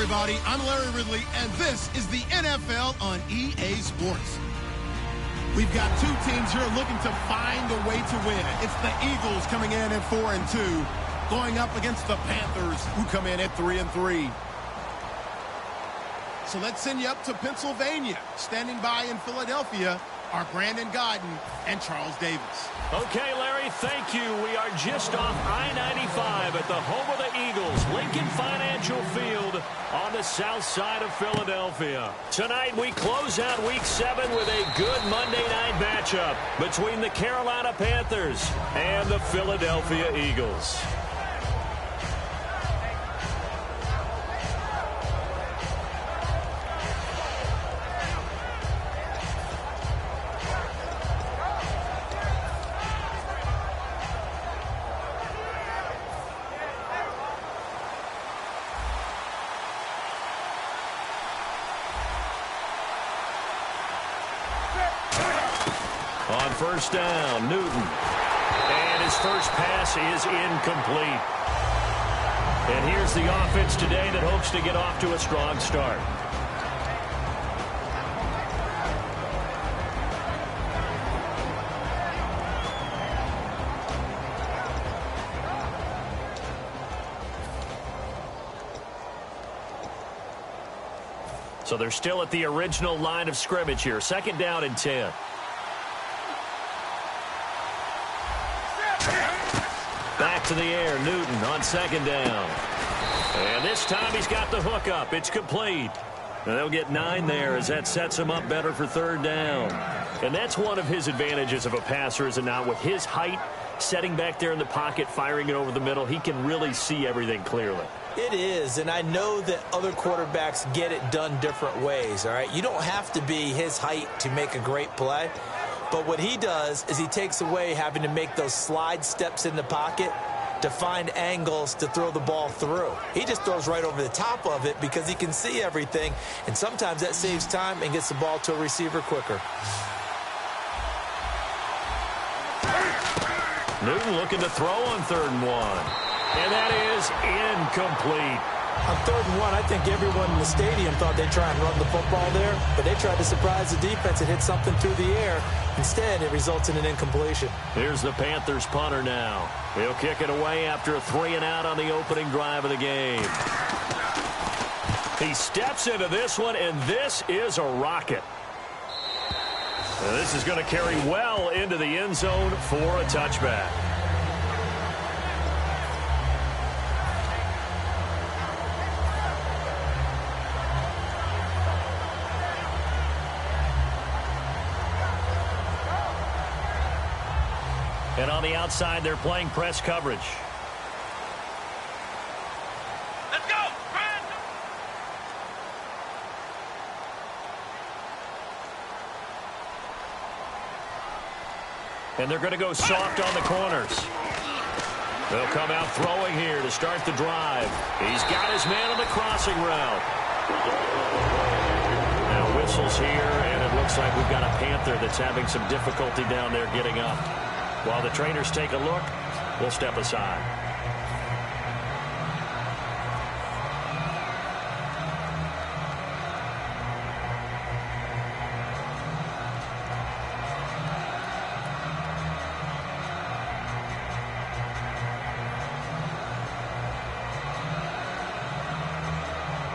everybody. I'm Larry Ridley, and this is the NFL on EA Sports. We've got two teams here looking to find a way to win. It's the Eagles coming in at 4-2, going up against the Panthers, who come in at 3-3. So let's send you up to Pennsylvania. Standing by in Philadelphia are Brandon Gaudin and Charles Davis. Okay, Larry, thank you. We are just off I-95 at the home of the Eagles, Lincoln Financial Field on the south side of Philadelphia. Tonight, we close out Week 7 with a good Monday night matchup between the Carolina Panthers and the Philadelphia Eagles. On first down, Newton. And his first pass is incomplete. And here's the offense today that hopes to get off to a strong start. So they're still at the original line of scrimmage here. Second down and 10. Back to the air, Newton on second down. And this time he's got the hook up. It's complete. And they'll get 9 there as that sets him up better for third down. And that's one of his advantages of a passer, is it not? With his height, setting back there in the pocket, firing it over the middle, he can really see everything clearly. It is, and I know that other quarterbacks get it done different ways, all right? You don't have to be his height to make a great play. But what he does is he takes away having to make those slide steps in the pocket to find angles to throw the ball through. He just throws right over the top of it because he can see everything, and sometimes that saves time and gets the ball to a receiver quicker. Newton looking to throw on 3rd and 1. And that is incomplete. On 3rd and 1, I think everyone in the stadium thought they'd try and run the football there, but they tried to surprise the defense and hit something through the air. Instead, it results in an incompletion. Here's the Panthers punter now. He'll kick it away after a 3-and-out on the opening drive of the game. He steps into this one, and this is a rocket. Now, this is going to carry well into the end zone for a touchback. And on the outside, they're playing press coverage. Let's go! And they're going to go soft on the corners. They'll come out throwing here to start the drive. He's got his man on the crossing route. Now whistles here, and it looks like we've got a Panther that's having some difficulty down there getting up. While the trainers take a look, we'll step aside.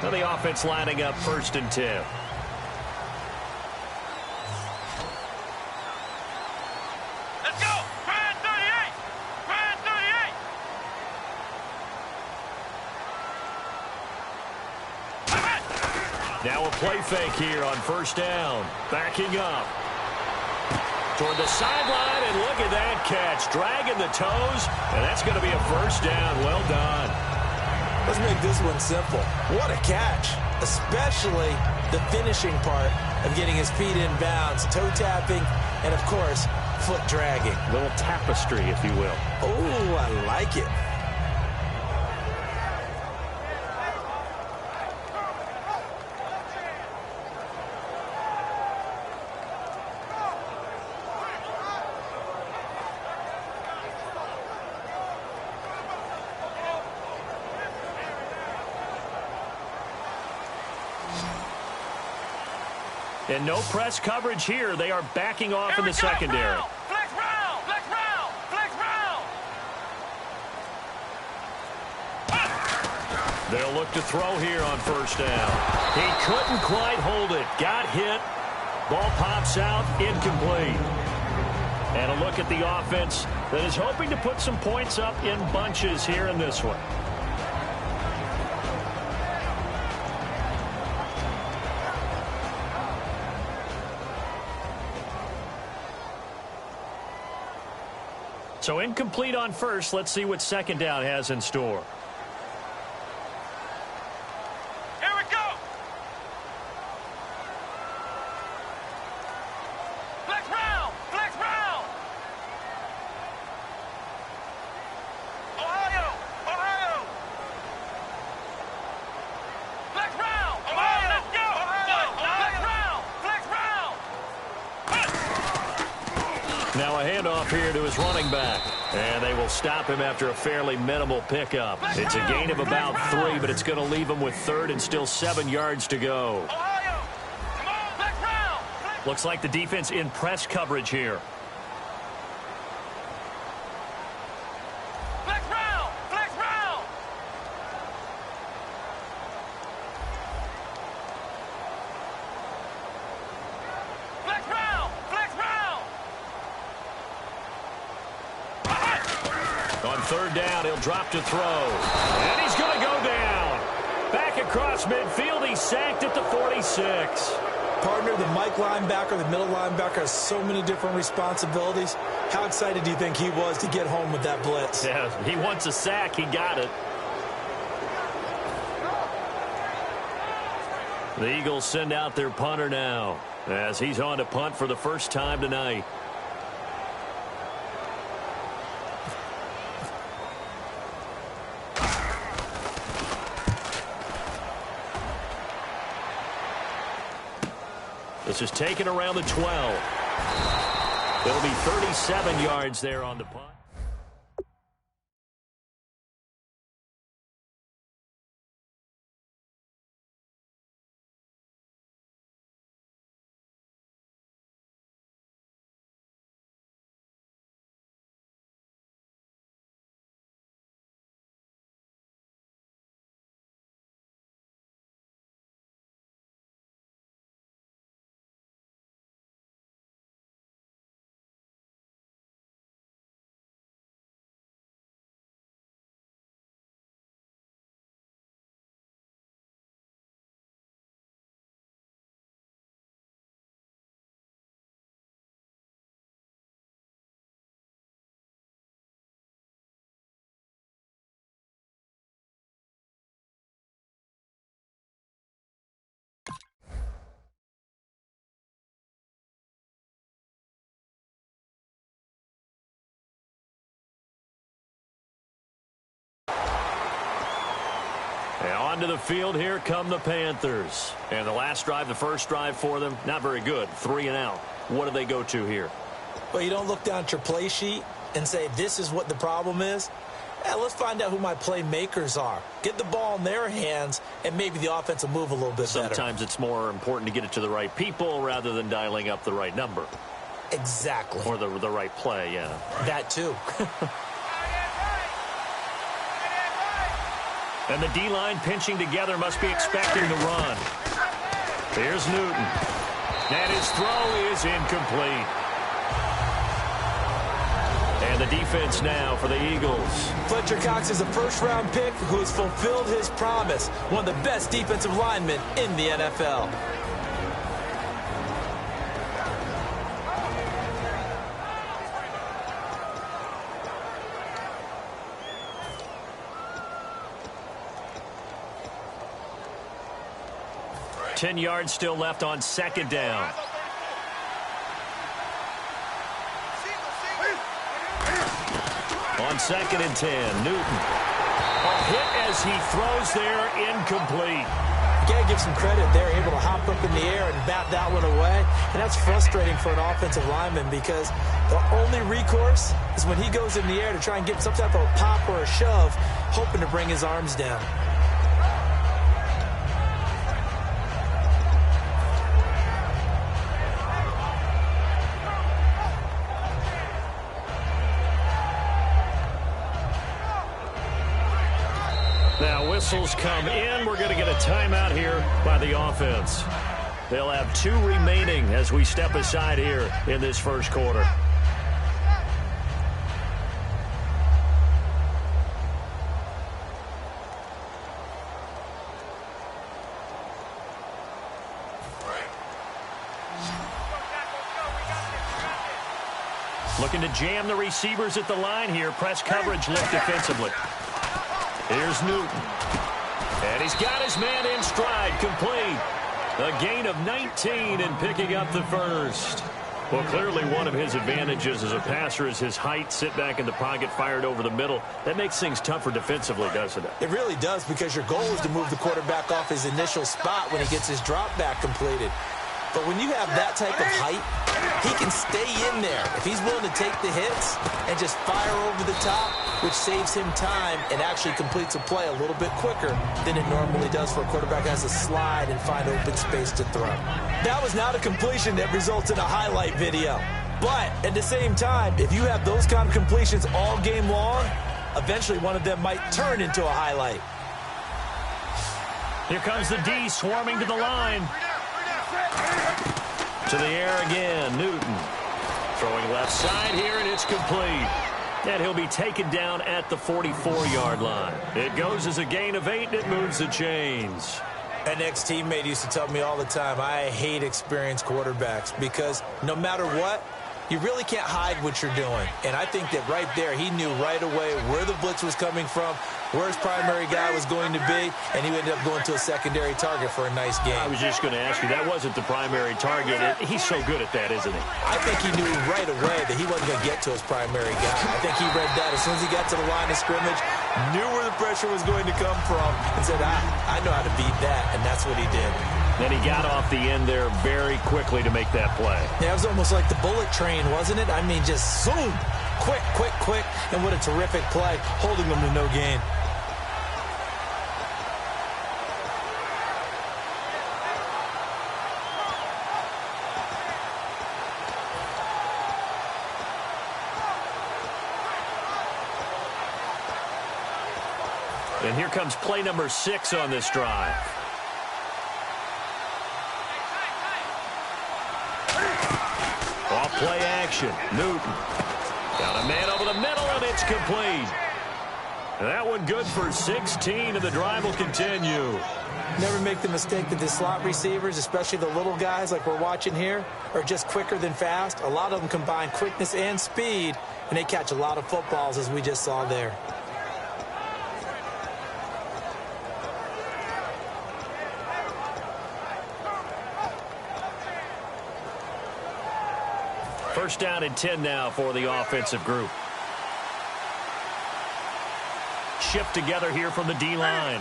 Now the offense lining up 1st and 10. Now a play fake here on 1st down. Backing up toward the sideline, and look at that catch. Dragging the toes, and that's going to be a 1st down. Well done. Let's make this one simple. What a catch, especially the finishing part of getting his feet in bounds, toe tapping, and, of course, foot dragging. A little tapestry, if you will. Oh, I like it. And no press coverage here. They are backing off in the secondary. Flex round! Flex round! Flex round! They'll look to throw here on first down. He couldn't quite hold it. Got hit. Ball pops out. Incomplete. And a look at the offense that is hoping to put some points up in bunches here in this one. So incomplete on first. Let's see what second down has in store. Here we go! Flex round! Flex round! Ohio! Ohio! Flex round! Ohio! Let's go! Ohio! Flex round! Flex round! Now a handoff here to his running back. And they will stop him after a fairly minimal pickup. It's a gain of about 3, but it's going to leave him with third and still 7 yards to go. Ohio! Come on! Flex round! Looks like the defense in press coverage here. Flex round! Flex round! Flex round! Flex round! On third down, he'll drop to throw. And he's going to go down. Back across midfield, he's sacked at the 46. Partner, the Mike linebacker, the middle linebacker has so many different responsibilities. How excited do you think he was to get home with that blitz? Yeah, he wants a sack. He got it. The Eagles send out their punter now as he's on to punt for the first time tonight. This is taken around the 12. It'll be 37 yards there on the punt. Now onto the field, here come the Panthers. And the last drive, the first drive for them, not very good. 3 and out. What do they go to here? Well, you don't look down at your play sheet and say, this is what the problem is. Let's find out who my playmakers are. Get the ball in their hands, and maybe the offense will move a little bit better. Sometimes it's more important to get it to the right people rather than dialing up the right number. Exactly. Or the right play, yeah. That too. And the D-line pinching together must be expecting the run. Here's Newton. And his throw is incomplete. And the defense now for the Eagles. Fletcher Cox is a first-round pick who has fulfilled his promise. One of the best defensive linemen in the NFL. Ten yards still left on second down. On second and 10, Newton. A hit as he throws there, incomplete. You got to give some credit. They're able to hop up in the air and bat that one away. And that's frustrating for an offensive lineman because the only recourse is when he goes in the air to try and get some type of a pop or a shove, hoping to bring his arms down. Now whistles come in. We're going to get a timeout here by the offense. They'll have 2 remaining as we step aside here in this first quarter. Looking to jam the receivers at the line here. Press coverage look defensively. Here's Newton. And he's got his man in stride, complete. A gain of 19 and picking up the first. Well, clearly one of his advantages as a passer is his height. Sit back in the pocket, fired over the middle. That makes things tougher defensively, doesn't it? It really does, because your goal is to move the quarterback off his initial spot when he gets his drop back completed. But when you have that type of height, he can stay in there if he's willing to take the hits and just fire over the top, which saves him time and actually completes a play a little bit quicker than it normally does for a quarterback that has to slide and find open space to throw. That was not a completion that results in a highlight video. But at the same time, if you have those kind of completions all game long, eventually one of them might turn into a highlight. Here comes the D swarming to the line. To the air again, Newton. Throwing left side here, and it's complete. And he'll be taken down at the 44-yard line. It goes as a gain of 8, and it moves the chains. An ex-teammate used to tell me all the time, I hate experienced quarterbacks, because no matter what, you really can't hide what you're doing. And I think that right there, he knew right away where the blitz was coming from, where his primary guy was going to be, and he ended up going to a secondary target for a nice game. I was just going to ask you, that wasn't the primary target. He's so good at that, isn't he? I think he knew right away that he wasn't going to get to his primary guy. I think he read that as soon as he got to the line of scrimmage, knew where the pressure was going to come from, and said, I know how to beat that, and that's what he did. Then he got off the end there very quickly to make that play. Yeah, it was almost like the bullet train, wasn't it? I mean, just zoom, quick, quick, quick, and what a terrific play, holding them to no gain. And here comes play number 6 on this drive. Off play action. Newton. Got a man over the middle, and it's complete. And that one good for 16, and the drive will continue. Never make the mistake that the slot receivers, especially the little guys like we're watching here, are just quicker than fast. A lot of them combine quickness and speed, and they catch a lot of footballs, as we just saw there. First down and 10 now for the offensive group. Shift together here from the D-line.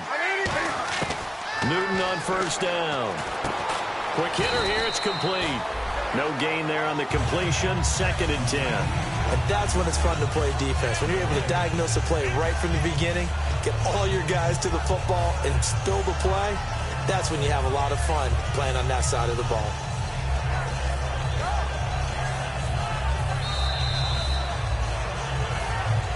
Newton on first down. Quick hitter here, it's complete. No gain there on the completion, 2nd and 10. And that's when it's fun to play defense. When you're able to diagnose a play right from the beginning, get all your guys to the football and spill the play, that's when you have a lot of fun playing on that side of the ball.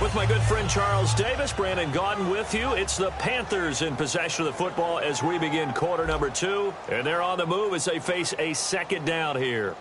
With my good friend Charles Davis, Brandon Gaudin with you. It's the Panthers in possession of the football as we begin quarter number 2. And they're on the move as they face a 2nd down here.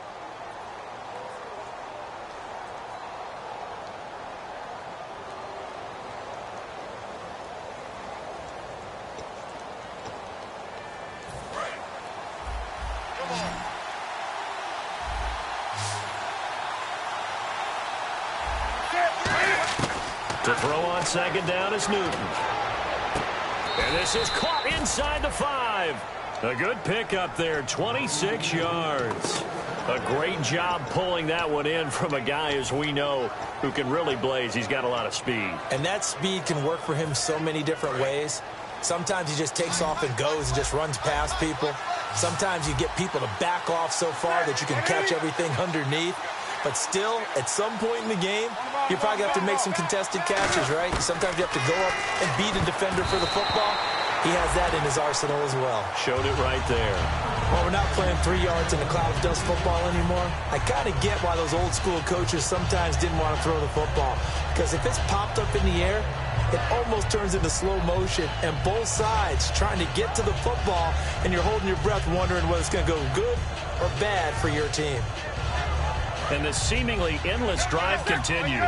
To throw on 2nd down is Newton. And this is caught inside the 5. A good pickup there, 26 yards. A great job pulling that one in from a guy, as we know, who can really blaze. He's got a lot of speed. And that speed can work for him so many different ways. Sometimes he just takes off and goes and just runs past people. Sometimes you get people to back off so far that you can catch everything underneath. But still, at some point in the game, you probably have to make some contested catches, right? Sometimes you have to go up and beat a defender for the football. He has that in his arsenal as well. Showed it right there. Well, we're not playing 3 yards in a cloud of dust football anymore. I kind of get why those old school coaches sometimes didn't want to throw the football. Because if it's popped up in the air, it almost turns into slow motion, and both sides trying to get to the football, and you're holding your breath wondering whether it's going to go good or bad for your team. And the seemingly endless drive continues.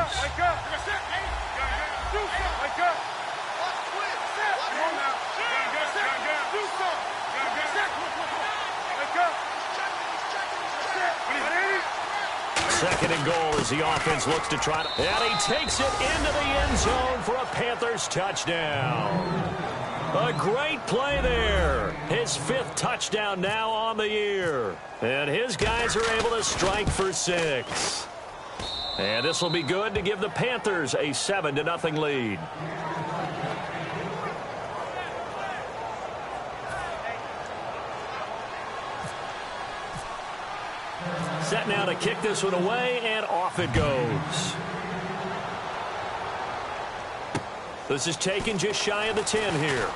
Second and goal as the offense looks to try to... And he takes it into the end zone for a Panthers touchdown. A great play there. His 5th touchdown now on the year. And his guys are able to strike for 6. And this will be good to give the Panthers a 7-0 lead. Set now to kick this one away, and off it goes. This is taken just shy of the 10 here.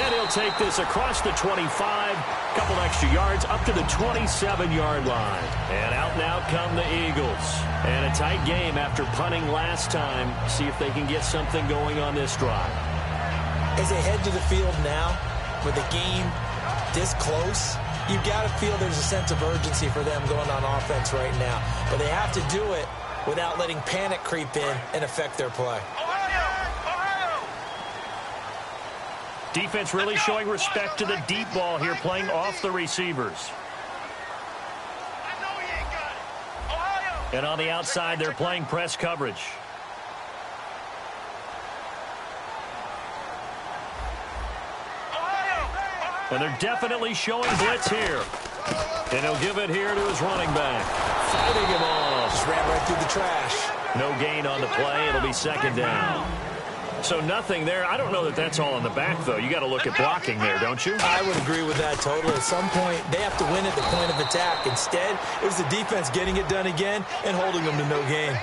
And he'll take this across the 25, couple extra yards up to the 27-yard line. And out now come the Eagles. And a tight game after punting last time. See if they can get something going on this drive. As they head to the field now, with the game this close, you've got to feel there's a sense of urgency for them going on offense right now. But they have to do it without letting panic creep in and affect their play. Defense really showing respect to the deep ball here, playing off the receivers. And on the outside, they're playing press coverage. And they're definitely showing blitz here. And he'll give it here to his running back. Fighting him off. Just ran right through the trash. No gain on the play. It'll be second down. So nothing there. I don't know that that's all in the back, though. You got to look at blocking there, don't you? I would agree with that totally. At some point, they have to win at the point of attack. Instead, it was the defense getting it done again and holding them to no gain.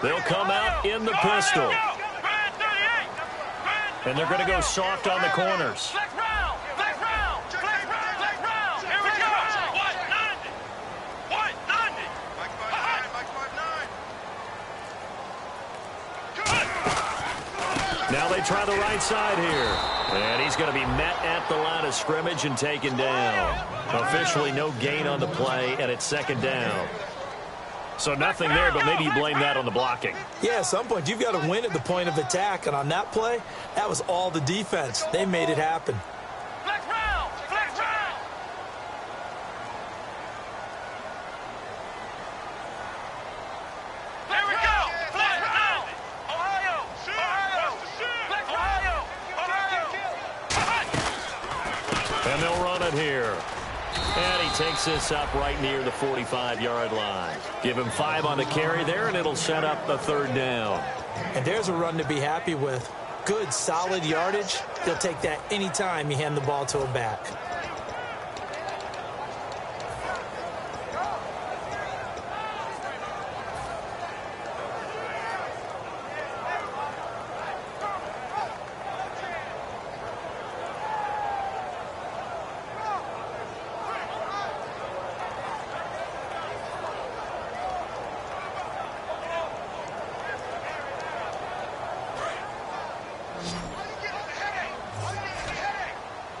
They'll come out in the pistol. And they're going to go soft on the corners. Now they try the right side here. And he's going to be met at the line of scrimmage and taken down. Officially no gain on the play, and it's second down. So nothing there, but maybe you blame that on the blocking. Yeah, at some point, you've got to win at the point of attack. And on that play, that was all the defense. They made it happen. Flex round! Flex round! Here we go! Flex round! Ohio! Flex Ohio! And they'll run it here. And he takes this up right near the 45-yard line. Give him 5 on the carry there, and it'll set up the third down. And there's a run to be happy with. Good, solid yardage. They'll take that anytime you hand the ball to a back.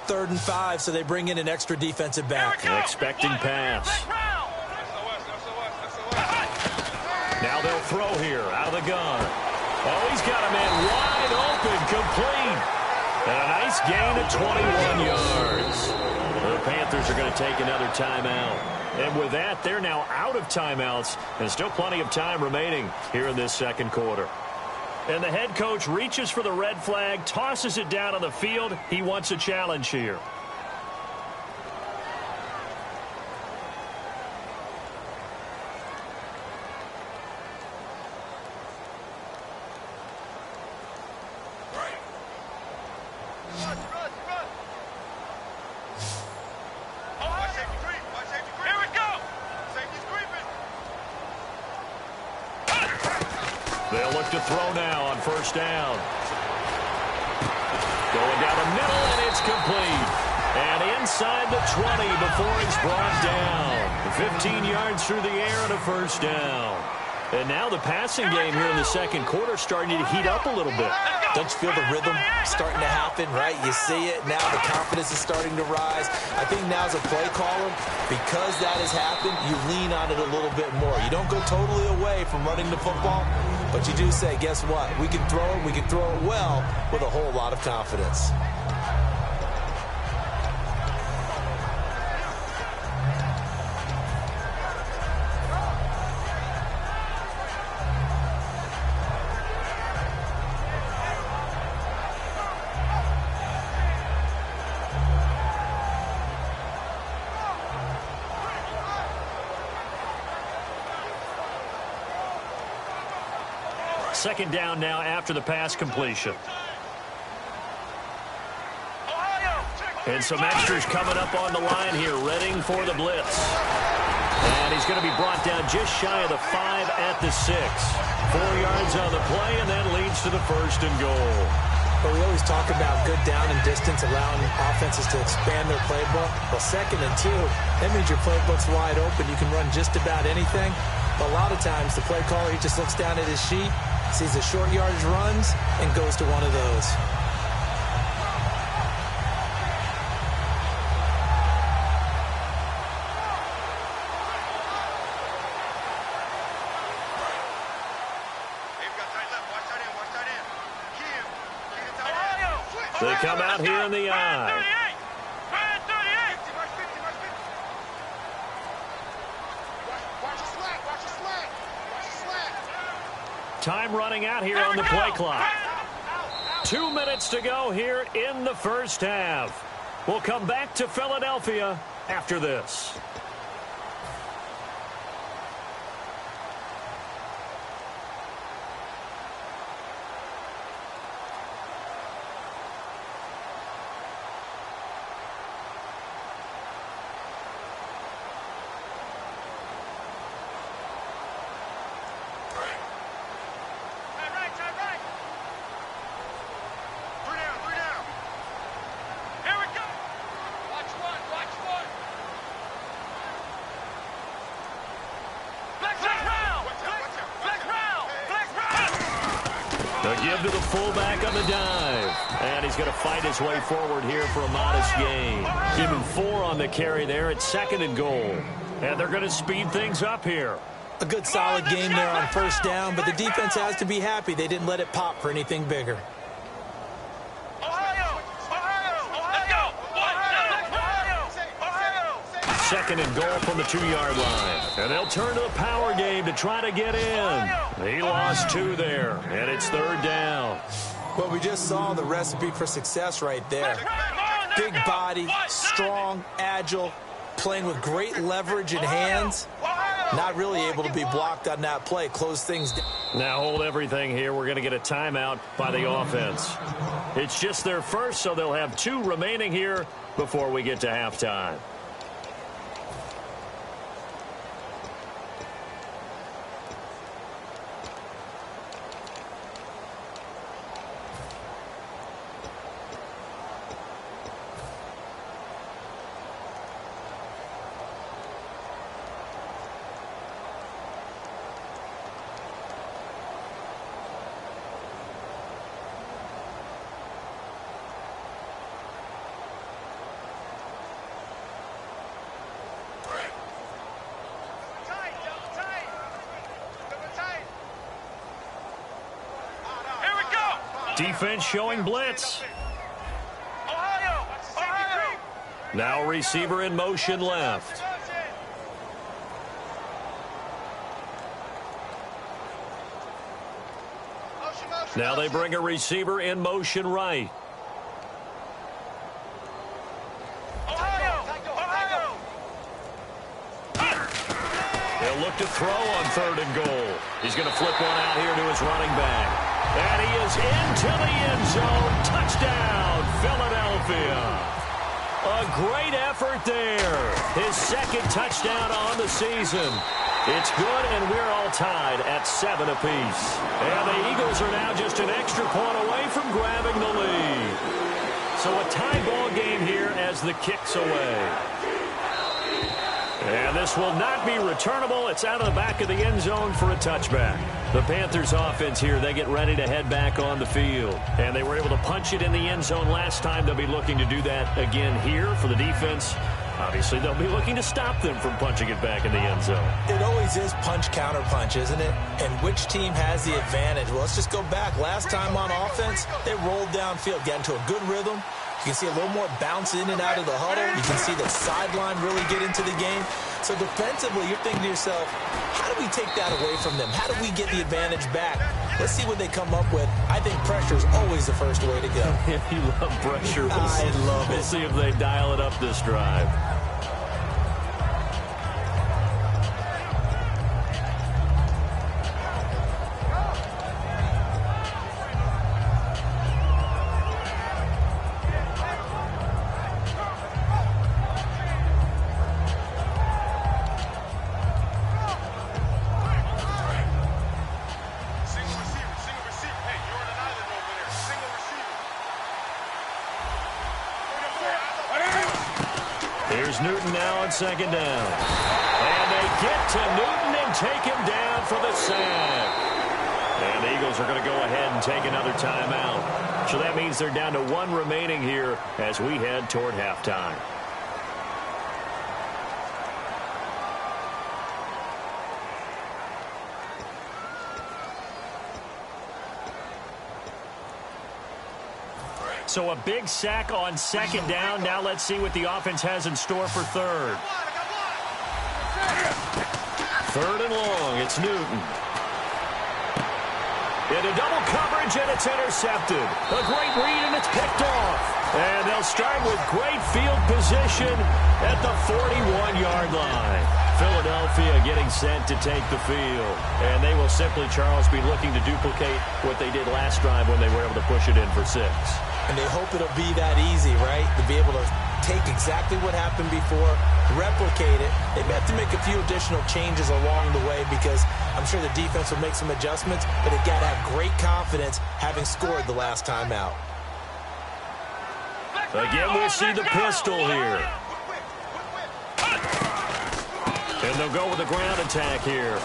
Third and 5, so they bring in an extra defensive back. An expecting pass. Now they'll throw here out of the gun. Oh, he's got a man wide open, complete. And a nice gain of 21 yards. The Panthers are going to take another timeout. And with that, they're now out of timeouts, and still plenty of time remaining here in this second quarter. And the head coach reaches for the red flag, tosses it down on the field. He wants a challenge here. They'll look to throw now on first down. Going down the middle, and it's complete. And inside the 20 before he's brought down. 15 yards through the air and a first down. And now the passing game here in the second quarter starting to heat up a little bit. Don't you feel the rhythm starting to happen, right? You see it. Now the confidence is starting to rise. I think now as a play caller, because that has happened, you lean on it a little bit more. You don't go totally away from running the football, but you do say, guess what? We can throw it. We can throw it well with a whole lot of confidence. Second down now after the pass completion. And some extras coming up on the line here, readying for the blitz. And he's going to be brought down just shy of the 5 at the 6. 4 yards on the play, and that leads to the first and goal. But we always talk about good down and distance, allowing offenses to expand their playbook. Well, 2nd and 2, that means your playbook's wide open. You can run just about anything. But a lot of times, the play caller, he just looks down at his sheet, sees the short yardage runs, and goes to one of those. They come out here in the eye. Time running out here on the play clock. 2 minutes to go here in the first half. We'll come back to Philadelphia after this. Give to the fullback on the dive. And he's going to fight his way forward here for a modest gain. Give him 4 on the carry there. It's 2nd and goal. And they're going to speed things up here. A good solid game there on first down, but the defense has to be happy they didn't let it pop for anything bigger. Second and goal from the 2-yard line. And they'll turn to the power game to try to get in. He lost 2 there, and it's 3rd down. Well, we just saw the recipe for success right there. Big body, strong, agile, playing with great leverage in hands. Not really able to be blocked on that play. Close things down. Now hold everything here. We're going to get a timeout by the offense. It's just their first, so they'll have 2 remaining here before we get to halftime. Defense showing blitz. Now receiver in motion left. Now they bring a receiver in motion right. They'll look to throw on 3rd and goal. He's going to flip one out here to his running back. And he is into the end zone. Touchdown, Philadelphia. A great effort there. His 2nd touchdown on the season. It's good, and we're all tied at 7 apiece. And the Eagles are now just an extra point away from grabbing the lead. So a tie ball game here as the kick's away. And this will not be returnable. It's out of the back of the end zone for a touchback. The Panthers offense here, they get ready to head back on the field. And they were able to punch it in the end zone last time. They'll be looking to do that again here for the defense. Obviously, they'll be looking to stop them from punching it back in the end zone. It always is punch-counter-punch, isn't it? And which team has the advantage? Well, let's just go back. Last time on offense, they rolled downfield, got into a good rhythm. You can see a little more bounce in and out of the huddle. You can see the sideline really get into the game. So defensively, you're thinking to yourself, how do we take that away from them? How do we get the advantage back? Let's see what they come up with. I think pressure is always the first way to go. You love pressure. I love it. We'll see if they dial it up this drive. Here's Newton now on second down. And they get to Newton and take him down for the sack. And the Eagles are going to go ahead and take another timeout. So that means they're down to 1 remaining here as we head toward halftime. So a big sack on second down. Now let's see what the offense has in store for third. Third and long. It's Newton. Into double coverage, and it's intercepted. A great read, and it's picked off. And they'll start with great field position at the 41-yard line. Philadelphia getting set to take the field. And they will simply, Charles, be looking to duplicate what they did last drive when they were able to push it in for 6. And they hope it'll be that easy, right? To be able to take exactly what happened before, replicate it. They may have to make a few additional changes along the way because I'm sure the defense will make some adjustments, but they got to have great confidence having scored the last time out. Again, we'll see the pistol here. And they'll go with the ground attack here.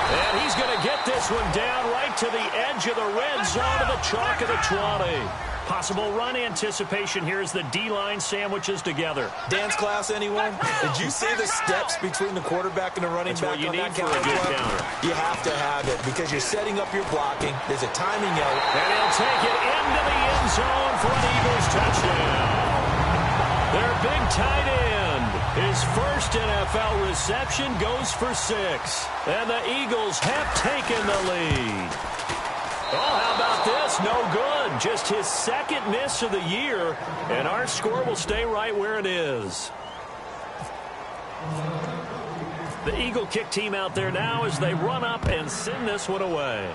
And he's going to get this one down right to the edge of the red zone of the chalk of the 20. Possible run anticipation here as the D-line sandwiches together. Dance class, anyone? Did you see the steps between the quarterback and the running back on that counter? You have to have it because you're setting up your blocking. There's a timing element. And he'll take it into the end zone for an Eagles touchdown. Their big tight end, his first NFL reception, goes for 6. And the Eagles have taken the lead. Oh, how about this? No good. Just his second miss of the year, and our score will stay right where it is. The Eagle kick team out there now as they run up and send this one away.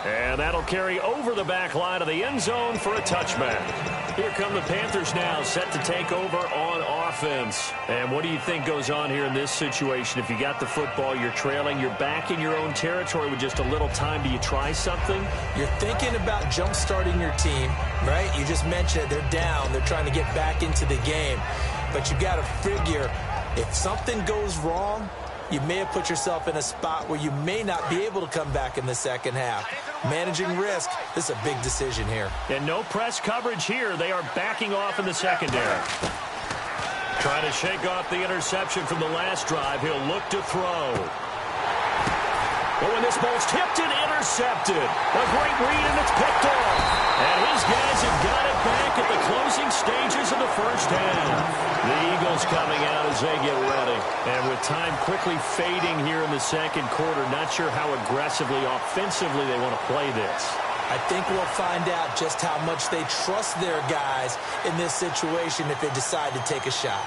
And that'll carry over the back line of the end zone for a touchback. Here come the Panthers now, set to take over on offense. And what do you think goes on here in this situation? If you got the football, you're trailing, you're back in your own territory with just a little time. Do you try something? You're thinking about jump-starting your team, right? You just mentioned it. They're down. They're trying to get back into the game. But you got to figure if something goes wrong, you may have put yourself in a spot where you may not be able to come back in the second half. Managing risk, this is a big decision here. And no press coverage here. They are backing off in the secondary. Trying to shake off the interception from the last drive. He'll look to throw. Oh, and this ball's tipped and intercepted. A great read, and it's picked off. And his guys have got it back at the closing stages of the first half. The Eagles coming out as they get ready. And with time quickly fading here in the second quarter, not sure how aggressively, offensively they want to play this. I think we'll find out just how much they trust their guys in this situation if they decide to take a shot.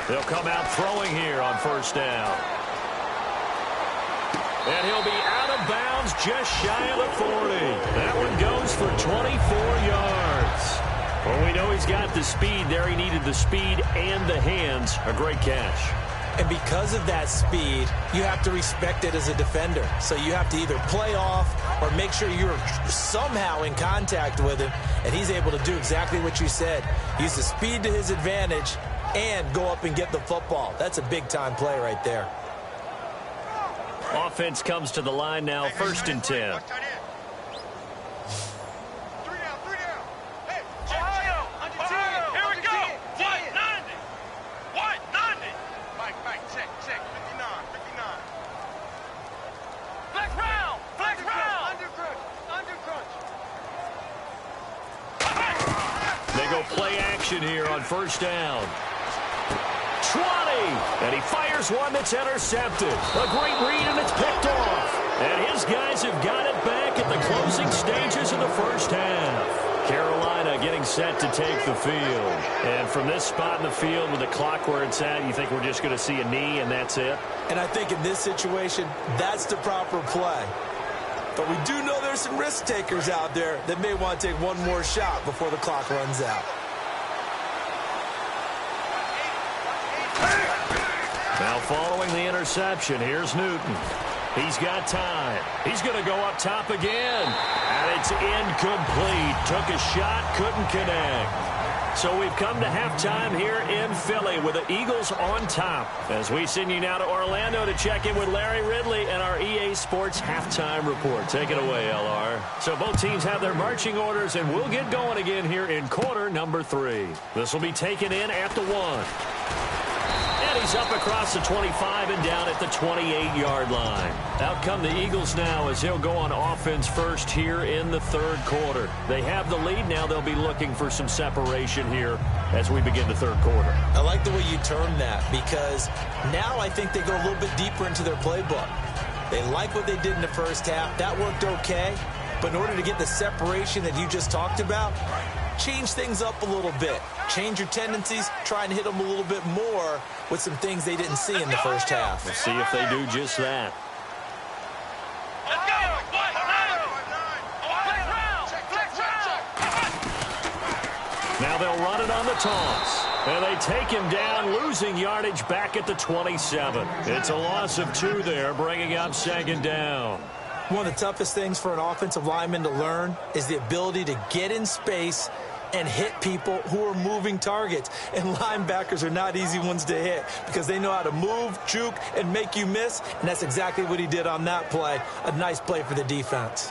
They'll come out throwing here on first down. And he'll be out of bounds just shy of the 40. That one goes for 24 yards. Well, we know he's got the speed there. He needed the speed and the hands. A great catch. And because of that speed, you have to respect it as a defender. So you have to either play off or make sure you're somehow in contact with him. And he's able to do exactly what you said. Use the speed to his advantage and go up and get the football. That's a big-time play right there. Offense comes to the line now, first and 10. Play action here on first down. 20, and he fires one that's intercepted. A great read, and it's picked off. And his guys have got it back at the closing stages of the first half. Carolina getting set to take the field. And from this spot in the field with the clock where it's at, you think we're just going to see a knee and that's it? And I think in this situation, that's the proper play. But we do know there's some risk takers out there that may want to take one more shot before the clock runs out. Now following the interception, here's Newton. He's got time. He's going to go up top again. And it's incomplete. Took a shot, couldn't connect. So we've come to halftime here in Philly with the Eagles on top. As we send you now to Orlando to check in with Larry Ridley and our EA Sports halftime report. Take it away, LR. So both teams have their marching orders, and we'll get going again here in quarter number 3. This will be taken in at the 1. And he's up across the 25 and down at the 28-yard line. Out come the Eagles now as he'll go on offense first here in the third quarter. They have the lead now. They'll be looking for some separation here as we begin the third quarter. I like the way you termed that because now I think they go a little bit deeper into their playbook. They like what they did in the first half. That worked okay. But in order to get the separation that you just talked about, change things up a little bit. Change your tendencies, try and hit them a little bit more with some things they didn't see in the first half. We'll see if they do just that. Now they'll run it on the toss. And they take him down, losing yardage back at the 27. It's a loss of 2 there, bringing up second down. One of the toughest things for an offensive lineman to learn is the ability to get in space and hit people who are moving targets. And linebackers are not easy ones to hit because they know how to move, juke, and make you miss. And that's exactly what he did on that play. A nice play for the defense.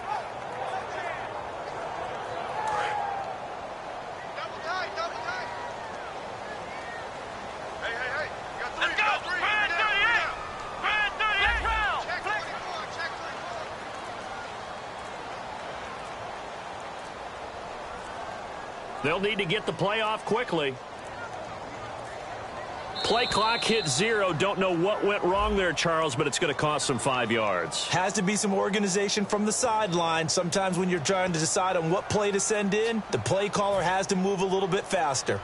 They'll need to get the play off quickly. Play clock hit 0. Don't know what went wrong there, Charles, but it's going to cost them 5 yards. Has to be some organization from the sideline. Sometimes when you're trying to decide on what play to send in, the play caller has to move a little bit faster.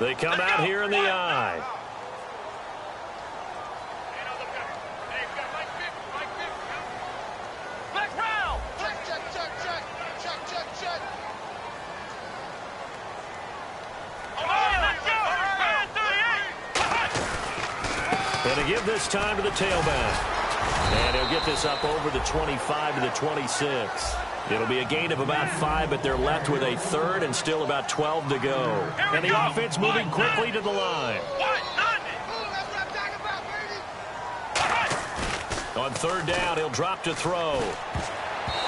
They come out here in the I. And to give this time to the tailback. And he'll get this up over the 25 to the 26. It'll be a gain of about 5, but they're left with a third and still about 12 to go. And the offense moving quickly to the line. On third down, he'll drop to throw.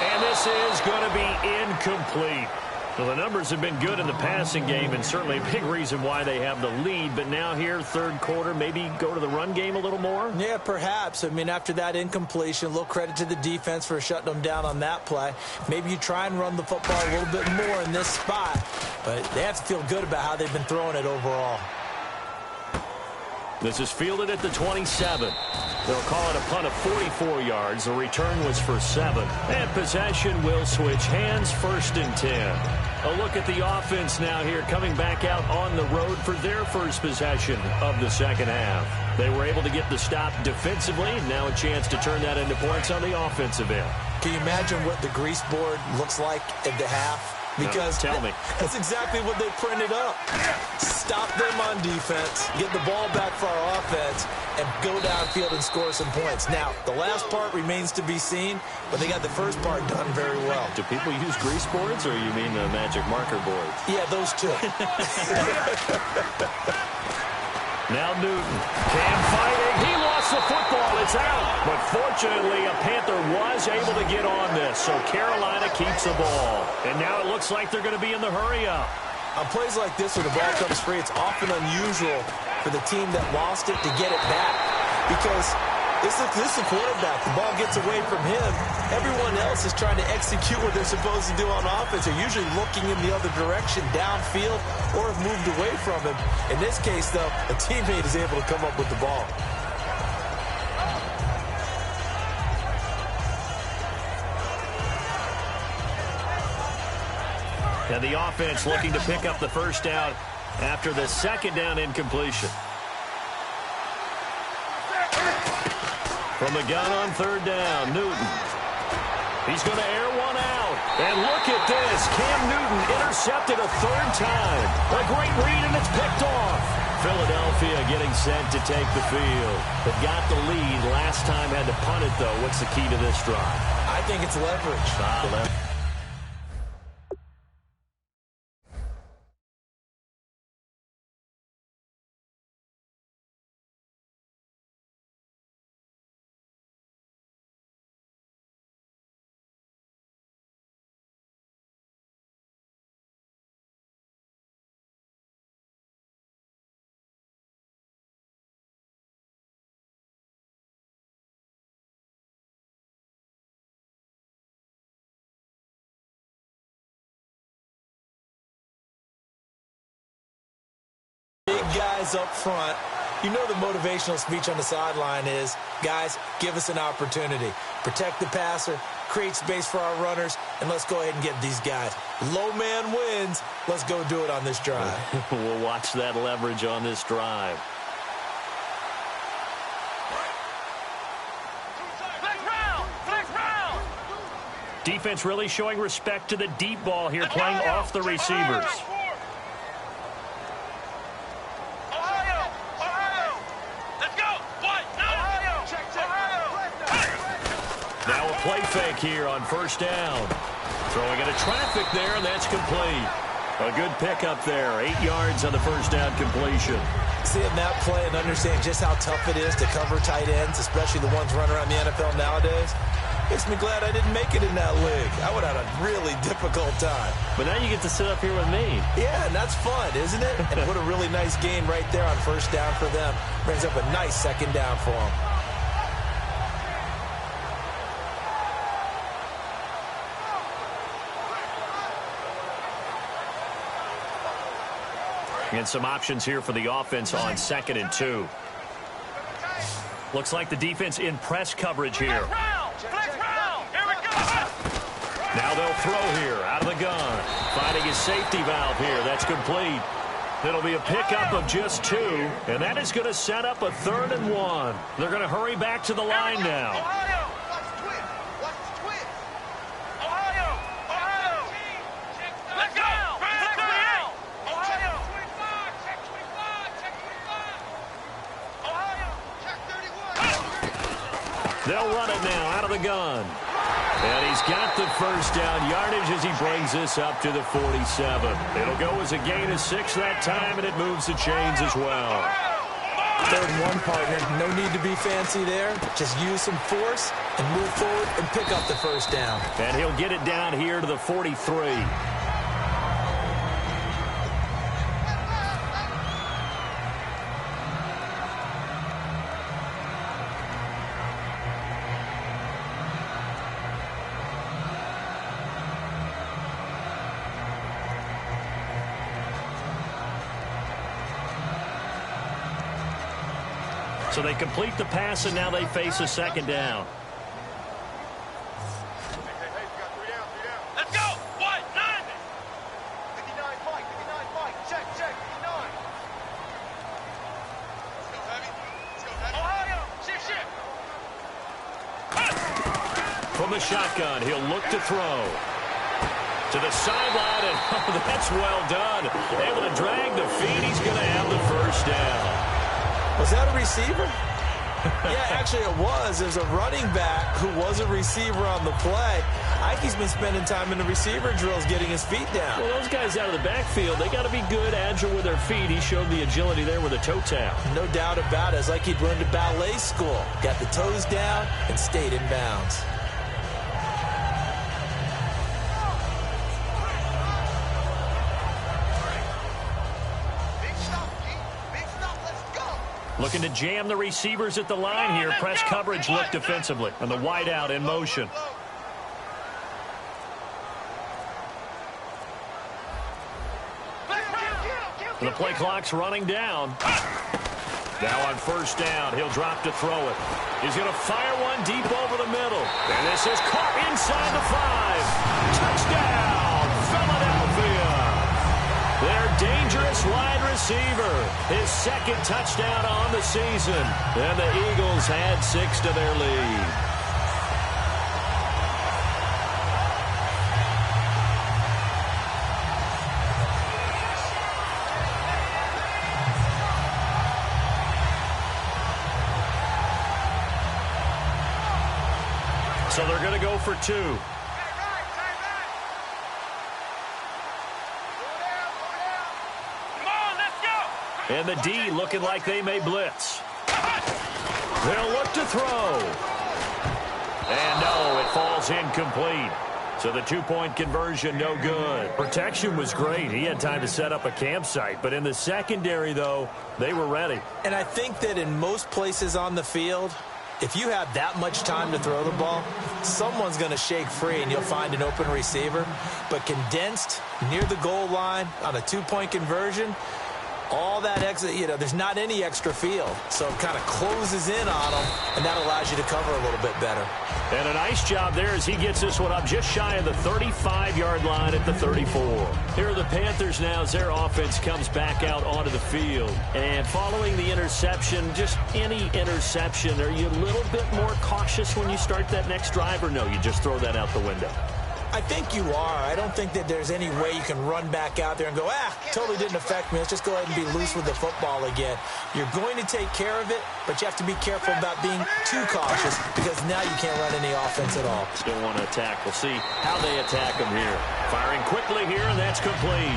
And this is going to be incomplete. Well, the numbers have been good in the passing game, and certainly a big reason why they have the lead. But now here, third quarter, maybe go to the run game a little more? Yeah, perhaps. I mean, after that incompletion, a little credit to the defense for shutting them down on that play. Maybe you try and run the football a little bit more in this spot. But they have to feel good about how they've been throwing it overall. This is fielded at the 27. They'll call it a punt of 44 yards. The return was for 7. And possession will switch hands, 1st and 10. A look at the offense now here, coming back out on the road for their first possession of the second half. They were able to get the stop defensively, and now a chance to turn that into points on the offensive end. Can you imagine what the grease board looks like at the half? Because no, tell me. That's exactly what they printed up. Stop them on defense, get the ball back for our offense, and go downfield and score some points. Now, the last part remains to be seen, but they got the first part done very well. Do people use grease boards, or you mean the magic marker boards? Yeah, those two. Now Newton. Cam fighting. He lost the football. It's out. But fortunately, a Panther was able to get on this, so Carolina keeps the ball. And now it looks like they're going to be in the hurry-up. On plays like this where the ball comes free, it's often unusual for the team that lost it to get it back. Because this is the quarterback. The ball gets away from him. Everyone else is trying to execute what they're supposed to do on offense. They're usually looking in the other direction, downfield, or have moved away from him. In this case, though, a teammate is able to come up with the ball. And the offense looking to pick up the first down after the second down incompletion. From the gun on third down, Newton. He's going to air one out. And look at this. Cam Newton intercepted a third time. A great read, and it's picked off. Philadelphia getting set to take the field. But got the lead. Last time had to punt it, though. What's the key to this drive? I think it's leverage. Guys up front, you know the motivational speech on the sideline is, guys, give us an opportunity. Protect the passer, create space for our runners, and let's go ahead and get these guys. Low man wins. Let's go do it on this drive. We'll watch that leverage on this drive. Defense really showing respect to the deep ball here, playing off the receivers. Play fake here on first down. Throwing into traffic there, and that's complete. A good pickup there. 8 yards on the first down completion. Seeing that play and understand just how tough it is to cover tight ends, especially the ones running around the NFL nowadays, makes me glad I didn't make it in that league. I would have had a really difficult time. But now you get to sit up here with me. Yeah, and that's fun, isn't it? And what a really nice game right there on first down for them. Brings up a nice second down for them. And some options here for the offense on 2nd and 2. Looks like the defense in press coverage here. Now they'll throw here out of the gun. Finding his safety valve here. That's complete. It'll be a pickup of just 2. And that is going to set up a 3rd and 1. They're going to hurry back to the line now. They'll run it now out of the gun. And he's got the first down yardage as he brings this up to the 47. It'll go as a gain of 6 that time, and it moves the chains as well. 3rd and 1, partner. No need to be fancy there. Just use some force and move forward and pick up the first down. And he'll get it down here to the 43. So they complete the pass, and now they face a second down. Let's go. What? 9. 59 Mike. Check, 59. Let's go, Heavy. Ohio. Shift. From the shotgun, he'll look to throw. To the sideline, and oh, that's well done. Able to drag the feet. He's going to have the first down. Was that a receiver? Yeah, actually it was. There's a running back who was a receiver on the play. Ike's been spending time in the receiver drills getting his feet down. Well, those guys out of the backfield, they got to be good, agile with their feet. He showed the agility there with a toe tap. No doubt about it. It's like he'd learned at ballet school. Got the toes down and stayed in bounds. Looking to jam the receivers at the line here. Press coverage look defensively. And the wide out in motion. The play clock's running down. Now on first down, he'll drop to throw it. He's going to fire one deep over the middle. And this is caught inside the 5. Touchdown, Philadelphia. Their dangerous wide receiver. His second touchdown on the season. And the Eagles add 6 to their lead. So they're going to go for 2. Come on, let's go. And the D looking like they may blitz. They'll look to throw. And no, it falls incomplete. So the 2-point conversion, no good. Protection was great. He had time to set up a campsite. But in the secondary, though, they were ready. And I think that in most places on the field, if you have that much time to throw the ball, someone's going to shake free and you'll find an open receiver. But condensed near the goal line on a 2-point conversion, all that extra, there's not any extra field. So it kind of closes in on them, and that allows you to cover a little bit better. And a nice job there as he gets this one up just shy of the 35-yard line at the 34. Here are the Panthers now as their offense comes back out onto the field. And following the interception, just any interception, are you a little bit more cautious when you start that next drive, or no, you just throw that out the window? I think you are. I don't think that there's any way you can run back out there and go, totally didn't affect me. Let's just go ahead and be loose with the football again. You're going to take care of it, but you have to be careful about being too cautious because now you can't run any offense at all. Still want to attack. We'll see how they attack them here. Firing quickly here, and that's complete.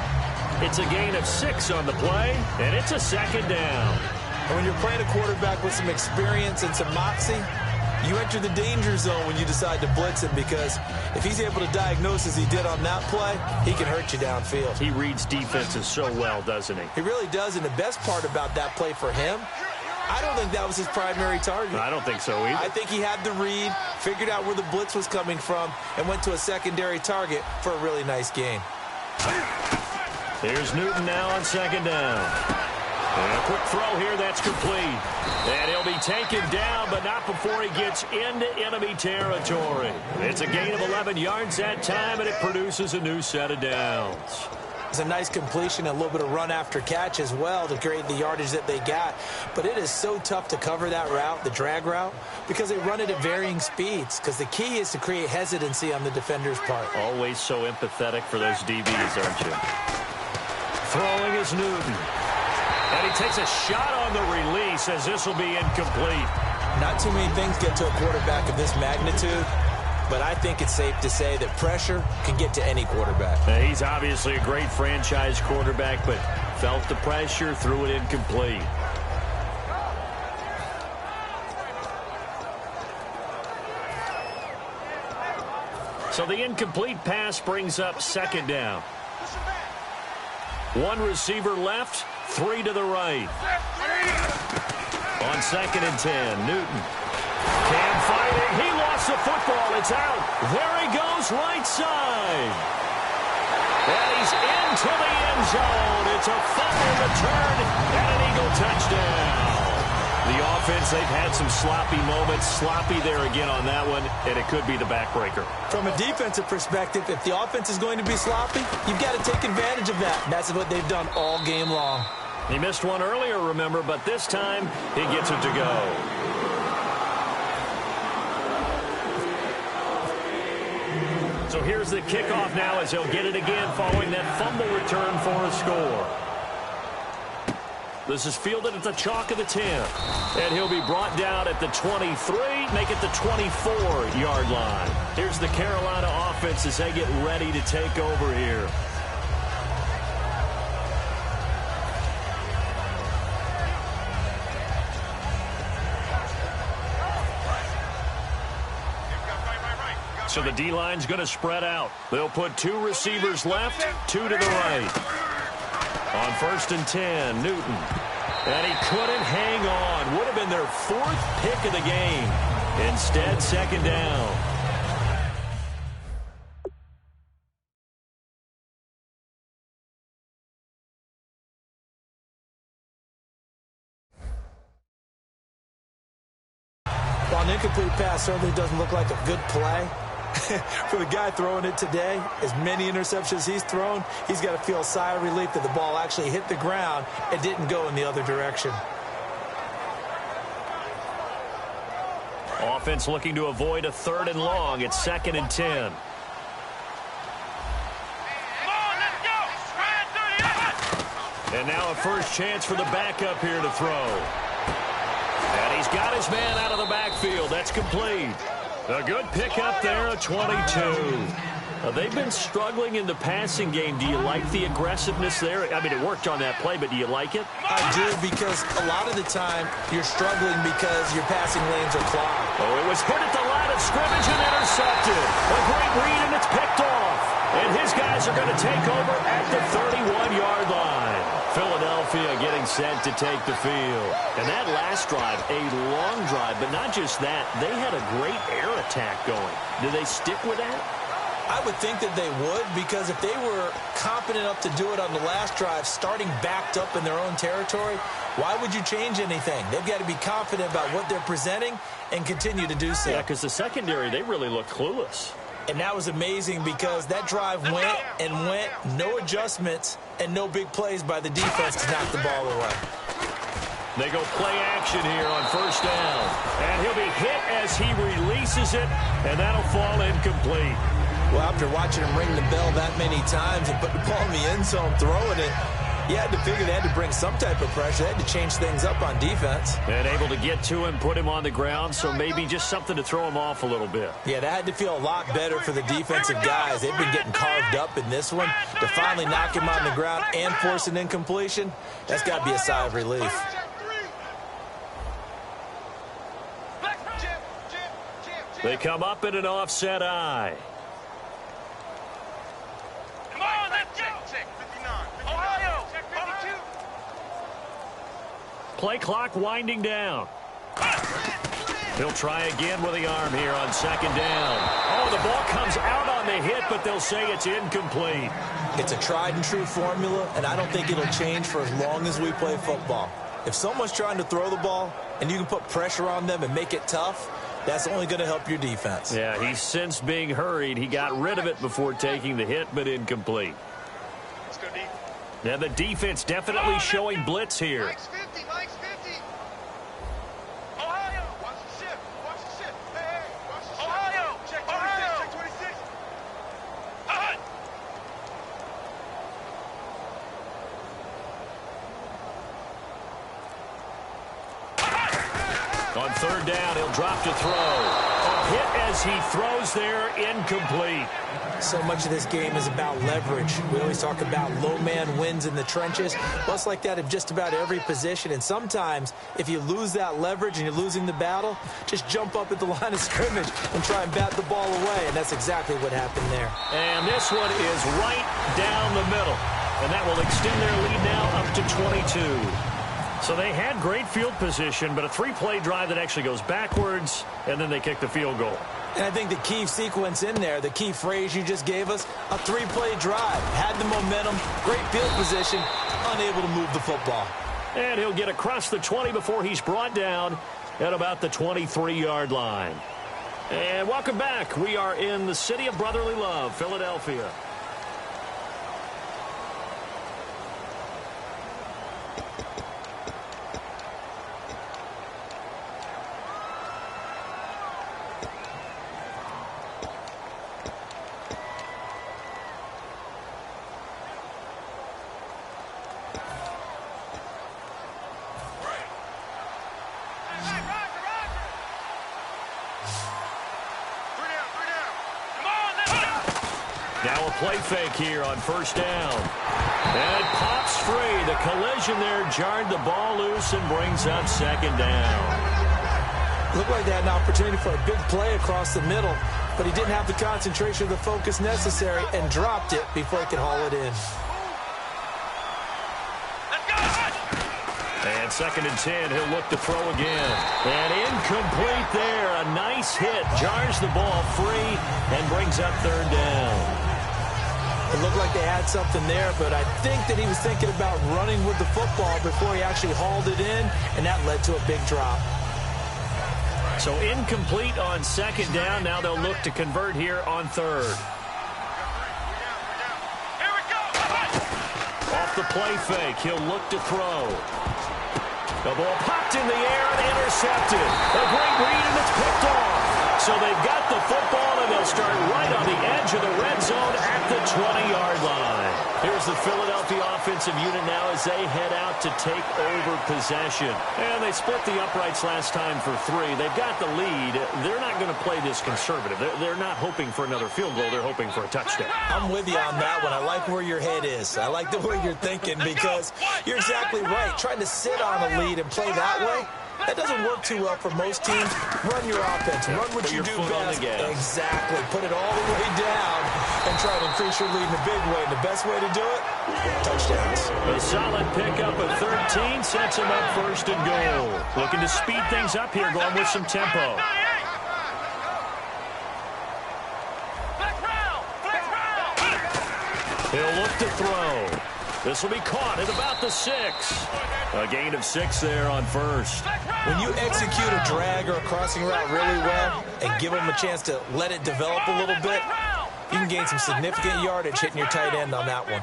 It's a gain of 6 on the play, and it's a second down. And when you're playing a quarterback with some experience and some moxie, you enter the danger zone when you decide to blitz him because if he's able to diagnose as he did on that play, he can hurt you downfield. He reads defenses so well, doesn't he? He really does, and the best part about that play for him, I don't think that was his primary target. I don't think so either. I think he had the read, figured out where the blitz was coming from, and went to a secondary target for a really nice gain. Here's Newton now on second down. And a quick throw here, that's complete. And he'll be taken down, but not before he gets into enemy territory. It's a gain of 11 yards that time, and it produces a new set of downs. It's a nice completion, a little bit of run after catch as well to create the yardage that they got. But it is so tough to cover that route, the drag route, because they run it at varying speeds. Because the key is to create hesitancy on the defender's part. Always so empathetic for those DBs, aren't you? Throwing is Newton. And he takes a shot on the release as this will be incomplete. Not too many things get to a quarterback of this magnitude, but I think it's safe to say that pressure can get to any quarterback. Now, he's obviously a great franchise quarterback, but felt the pressure, threw it incomplete. So the incomplete pass brings up second down. 1 receiver left, 3 to the right. On second and 10, Newton. Cam fighting. He lost the football. It's out. There he goes, right side. And he's into the end zone. It's a fumble return and an Eagle touchdown. The offense, they've had some sloppy moments. Sloppy there again on that one, and it could be the backbreaker. From a defensive perspective, if the offense is going to be sloppy, you've got to take advantage of that. That's what they've done all game long. He missed one earlier, remember, but this time he gets it to go. So here's the kickoff now as he'll get it again following that fumble return for a score. This is fielded at the chalk of the 10. And he'll be brought down at the 23, make it the 24-yard line. Here's the Carolina offense as they get ready to take over here. So the D-line's going to spread out. They'll put 2 receivers left, 2 to the right. On 1st and 10, Newton. And he couldn't hang on. Would have been their 4th pick of the game. Instead, 2nd down. While an incomplete pass certainly doesn't look like a good play, for the guy throwing it today, as many interceptions he's thrown, he's got to feel a sigh of relief that the ball actually hit the ground and didn't go in the other direction. Offense looking to avoid a 3rd and long. It's 2nd and 10. Come on, let's go! Ryan 38! And now a first chance for the backup here to throw. And he's got his man out of the backfield. That's complete. A good pickup there, a 22. They've been struggling in the passing game. Do you like the aggressiveness there? I mean, it worked on that play, but do you like it? I do, because a lot of the time you're struggling because your passing lanes are clogged. Oh, it was hit at the line of scrimmage and intercepted. A great read, and it's picked off. And his guys are going to take over at the 31-yard line. Philadelphia getting set to take the field. And that last drive, a long drive, but not just that. They had a great air attack going. Do they stick with that? I would think that they would, because if they were competent enough to do it on the last drive, starting backed up in their own territory, why would you change anything? They've got to be confident about what they're presenting and continue to do so. Yeah, because the secondary, they really look clueless. And that was amazing, because that drive went and went, no adjustments and no big plays by the defense to knock the ball away. They go play action here on 1st down. And he'll be hit as he releases it, and that'll fall incomplete. Well, after watching him ring the bell that many times and put the ball in the end zone throwing it, you had to figure they had to bring some type of pressure. They had to change things up on defense. And able to get to him, put him on the ground, so maybe just something to throw him off a little bit. Yeah, that had to feel a lot better for the defensive guys. They've been getting carved up in this one. To finally knock him on the ground and force an incompletion, that's got to be a sigh of relief. They come up in an offset eye. Come on, let's go! Check 59. Ohio! Check 52. Play clock winding down. He'll try again with the arm here on 2nd down. Oh, the ball comes out on the hit, but they'll say it's incomplete. It's a tried-and-true formula, and I don't think it'll change for as long as we play football. If someone's trying to throw the ball and you can put pressure on them and make it tough, that's only going to help your defense. Yeah, he's since being hurried. He got rid of it before taking the hit, but incomplete. Let's go deep. Now the defense definitely showing blitz here. Mike's 50. Mike's 50. Ohio. Watch the shift. Watch the shift. Hey, watch the shift. Ohio. Check 26. Ohio. Check 26. Ahead. On 3rd down, he'll drop to throw. A hit as he throws there, incomplete. So much of this game is about leverage. We always talk about low man wins in the trenches. Well, it's like that in just about every position. And sometimes, if you lose that leverage and you're losing the battle, just jump up at the line of scrimmage and try and bat the ball away. And that's exactly what happened there. And this one is right down the middle. And that will extend their lead now up to 22. So they had great field position, but a 3-play drive that actually goes backwards, and then they kick the field goal. And I think the key sequence in there, the key phrase you just gave us, a 3-play drive. Had the momentum, great field position, unable to move the football. And he'll get across the 20 before he's brought down at about the 23-yard line. And welcome back. We are in the city of brotherly love, Philadelphia. Now a play fake here on first down. And it pops free. The collision there jarred the ball loose and brings up second down. Looked like they had an opportunity for a big play across the middle, but he didn't have the concentration or the focus necessary and dropped it before he could haul it in. And second and 10, he'll look to throw again. And incomplete there. A nice hit. Jars the ball free and brings up third down. It looked like they had something there, but I think that he was thinking about running with the football before he actually hauled it in, and that led to a big drop. So incomplete on second down. Now they'll look to convert here on third. Here we go. Off the play fake, he'll look to throw. The ball popped in the air and intercepted. A great read, and it's picked off. So they've got the football, and they'll start right on the edge of the red zone at the 20-yard line. Here's the Philadelphia offensive unit now as they head out to take over possession. And they split the uprights last time for 3. They've got the lead. They're not going to play this conservative. They're not hoping for another field goal. They're hoping for a touchdown. I'm with you on that one. I like where your head is. I like the way you're thinking because you're exactly right. Trying to sit on a lead and play that way, that doesn't work too well for most teams. Run your offense. Run what you do best. Exactly. Put it all the way down and try to increase your lead in a big way. And the best way to do it, touchdowns. A solid pickup of 13 sets him up first and goal. Looking to speed things up here, going with some tempo. He'll look to throw. This will be caught at about the 6. A gain of 6 there on first. When you execute a drag or a crossing route really well and give them a chance to let it develop a little bit, you can gain some significant yardage hitting your tight end on that one.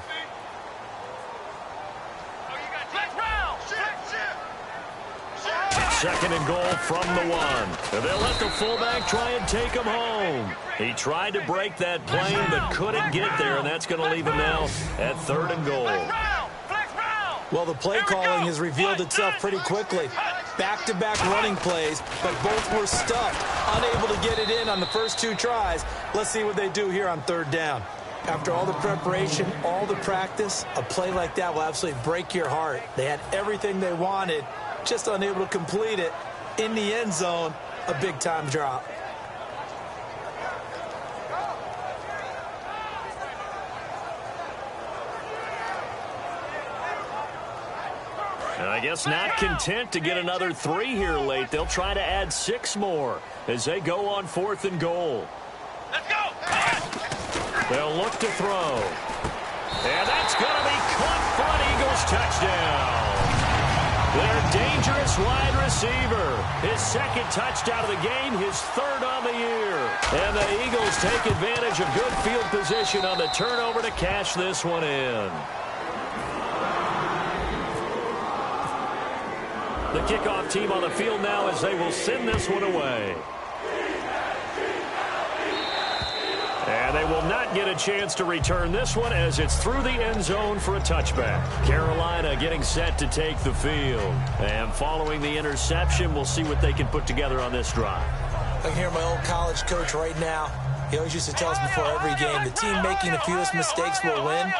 Second and goal from the 1. They'll let the fullback try and take him home. He tried to break that plane but couldn't get there, and that's going to leave him now at third and goal. Well, the play calling has revealed itself pretty quickly. Back-to-back running plays, but both were stuffed, unable to get it in on the first 2 tries. Let's see what they do here on third down. After all the preparation, all the practice, a play like that will absolutely break your heart. They had everything they wanted, just unable to complete it. In the end zone, a big-time drop. And I guess not content to get another 3 here late. They'll try to add 6 more as they go on fourth and goal. Let's go. They'll look to throw. And that's going to be caught for an Eagles touchdown. Their dangerous wide receiver. His second touchdown of the game, his third on the year. And the Eagles take advantage of good field position on the turnover to cash this one in. The kickoff team on the field now as they will send this one away. And they will not get a chance to return this one as it's through the end zone for a touchback. Carolina getting set to take the field. And following the interception, we'll see what they can put together on this drive. I can hear my old college coach right now. He always used to tell us before every game, the team making the fewest mistakes will win.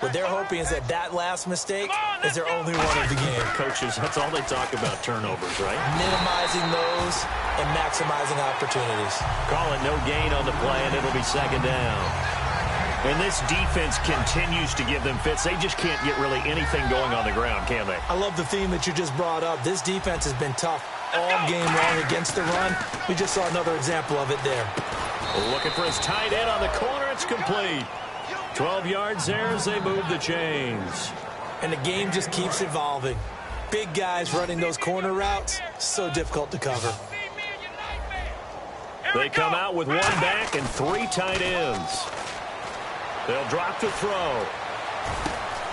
What they're hoping is that last mistake is their only one of the game. Coaches, that's all they talk about, turnovers, right? Minimizing those and maximizing opportunities. Call it no gain on the play, and it'll be second down. And this defense continues to give them fits. They just can't get really anything going on the ground, can they? I love the theme that you just brought up. This defense has been tough all game long against the run. We just saw another example of it there. Looking for his tight end on the corner. It's complete. 12 yards there as they move the chains. And the game just keeps evolving. big guys running those corner routes, so difficult to cover. They come out with one back and 3 tight ends. They'll drop to throw.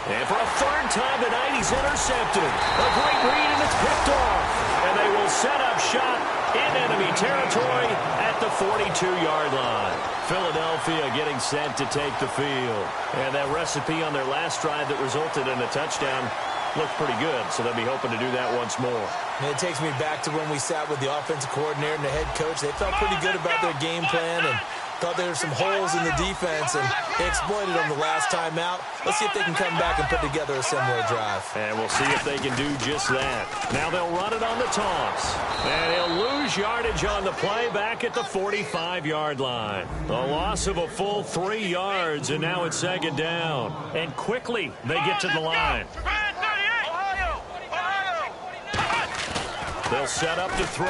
And for a third time tonight, he's intercepted. A great read, and it's picked off. And they will set up shop in enemy territory at the 42-yard line. Philadelphia getting set to take the field. And that recipe on their last drive that resulted in a touchdown looked pretty good, so they'll be hoping to do that once more. And it takes me back to when we sat with the offensive coordinator and the head coach. They felt pretty good about their game plan and thought there were some holes in the defense, and they exploited them the last time out. Let's see if they can come back and put together a similar drive. And we'll see if they can do just that. Now they'll run it on the toss. And he'll lose yardage on the play back at the 45-yard line. A loss of a full 3 yards, and now it's second down. And quickly they get to the line. They'll set up to throw.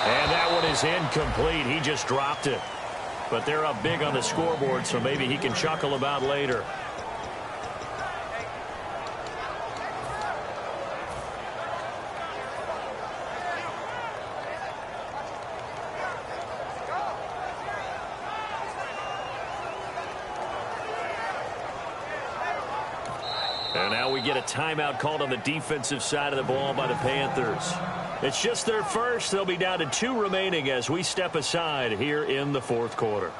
And that one is incomplete. He just dropped it. But they're up big on the scoreboard, so maybe he can chuckle about later. And now we get a timeout called on the defensive side of the ball by the Panthers. It's just their first. They'll be down to 2 remaining as we step aside here in the fourth quarter.